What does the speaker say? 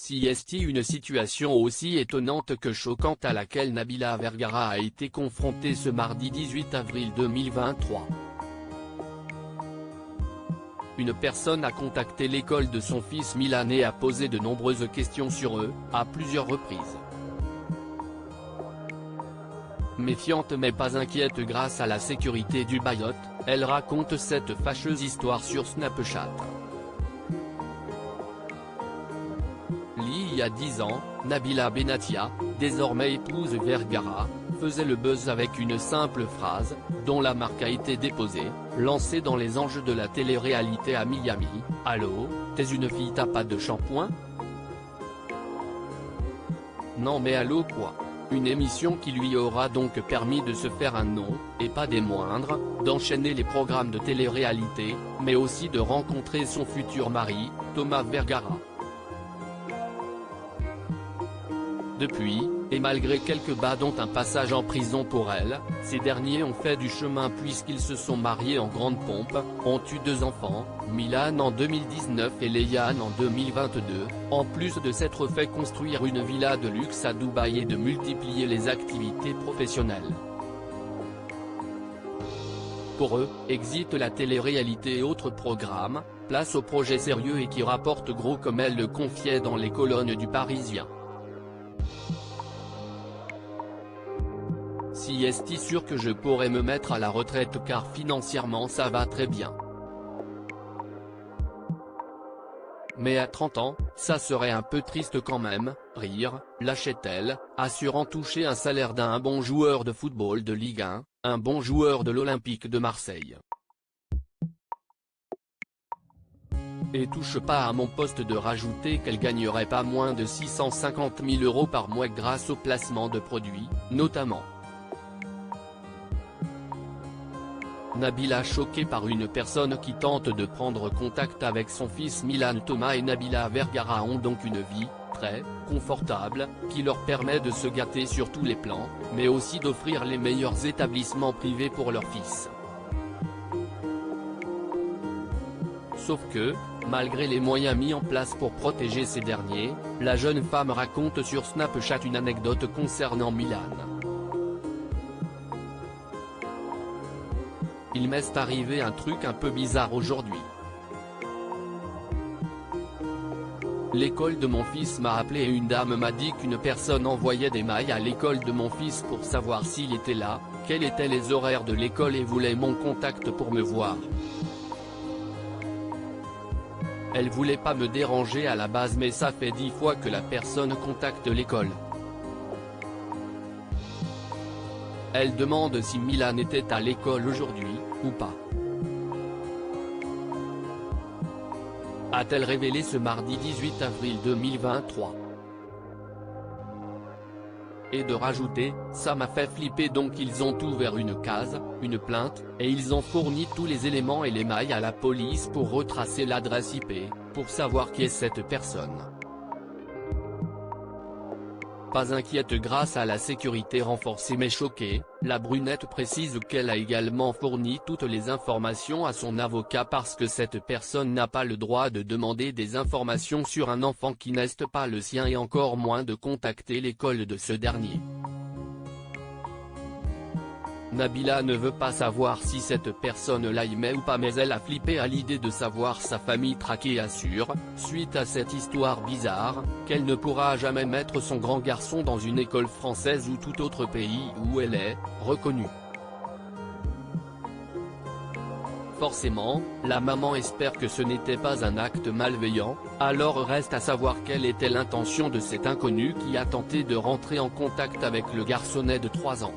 Si est une situation aussi étonnante que choquante à laquelle Nabila Vergara a été confrontée ce mardi 18 avril 2023. Une personne a contacté l'école de son fils Milan et a posé de nombreuses questions sur eux, à plusieurs reprises. Méfiante mais pas inquiète grâce à la sécurité du Bayot, elle raconte cette fâcheuse histoire sur Snapchat. Il y a 10 ans, Nabila Benatia, désormais épouse Vergara, faisait le buzz avec une simple phrase, dont la marque a été déposée, lancée dans les anges de la télé-réalité à Miami. « Allô, t'es une fille, t'as pas de shampoing ? » Non mais allô quoi ? Une émission qui lui aura donc permis de se faire un nom, et pas des moindres, d'enchaîner les programmes de télé-réalité, mais aussi de rencontrer son futur mari, Thomas Vergara. Depuis, et malgré quelques bas dont un passage en prison pour elle, ces derniers ont fait du chemin puisqu'ils se sont mariés en grande pompe, ont eu 2 enfants, Milan en 2019 et Leiane en 2022, en plus de s'être fait construire une villa de luxe à Dubaï et de multiplier les activités professionnelles. Pour eux, exit la télé-réalité et autres programmes, place aux projets sérieux et qui rapportent gros comme elle le confiait dans les colonnes du Parisien. Si est sûr que je pourrais me mettre à la retraite car financièrement ça va très bien. Mais à 30 ans, ça serait un peu triste quand même, rire, lâchait-elle, assurant toucher un salaire d'un bon joueur de football de Ligue 1, un bon joueur de l'Olympique de Marseille. Et touche pas à mon poste de rajouter qu'elle gagnerait pas moins de 650 000 € par mois grâce au placement de produits, notamment. Nabila choquée par une personne qui tente de prendre contact avec son fils Milan. Thomas et Nabila Vergara ont donc une vie, très, confortable, qui leur permet de se gâter sur tous les plans, mais aussi d'offrir les meilleurs établissements privés pour leur fils. Sauf que, malgré les moyens mis en place pour protéger ces derniers, la jeune femme raconte sur Snapchat une anecdote concernant Milan. Il m'est arrivé un truc un peu bizarre aujourd'hui. L'école de mon fils m'a appelé et une dame m'a dit qu'une personne envoyait des mails à l'école de mon fils pour savoir s'il était là, quels étaient les horaires de l'école et voulait mon contact pour me voir. Elle voulait pas me déranger à la base mais ça fait 10 fois que la personne contacte l'école. Elle demande si Milan était à l'école aujourd'hui, ou pas. A-t-elle révélé ce mardi 18 avril 2023. Et de rajouter, ça m'a fait flipper donc ils ont ouvert une case, une plainte, et ils ont fourni tous les éléments et les mails à la police pour retracer l'adresse IP, pour savoir qui est cette personne. Pas inquiète grâce à la sécurité renforcée mais choquée, la brunette précise qu'elle a également fourni toutes les informations à son avocat parce que cette personne n'a pas le droit de demander des informations sur un enfant qui n'est pas le sien et encore moins de contacter l'école de ce dernier. Nabila ne veut pas savoir si cette personne l'aimait ou pas mais elle a flippé à l'idée de savoir sa famille traquée et assure, suite à cette histoire bizarre, qu'elle ne pourra jamais mettre son grand garçon dans une école française ou tout autre pays où elle est, reconnue. Forcément, la maman espère que ce n'était pas un acte malveillant, alors reste à savoir quelle était l'intention de cet inconnu qui a tenté de rentrer en contact avec le garçonnet de 3 ans.